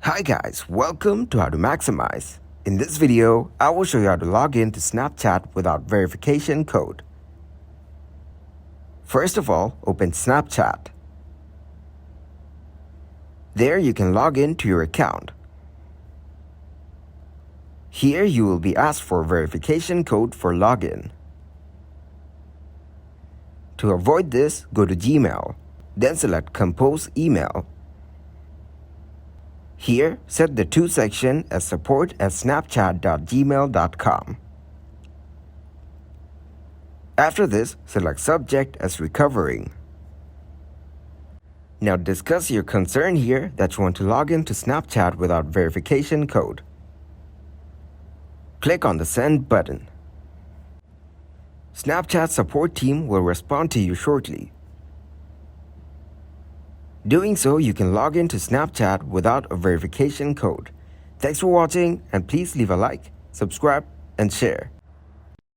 Hi guys, welcome to How to Maximize. In this video, I will show you how to log in to Snapchat without verification code. First of all, open Snapchat. There you can log in to your account. Here you will be asked for a verification code for login. To avoid this, go to Gmail, then select Compose Email. Here, set the to section as support@snapchat.gmail.com. After this, select subject as recovering. Now discuss your concern here that you want to log in to Snapchat without verification code. Click on the send button. Snapchat support team will respond to you shortly. Doing so, you can log in to Snapchat without a verification code. Thanks for watching, and please leave a like, subscribe, and share.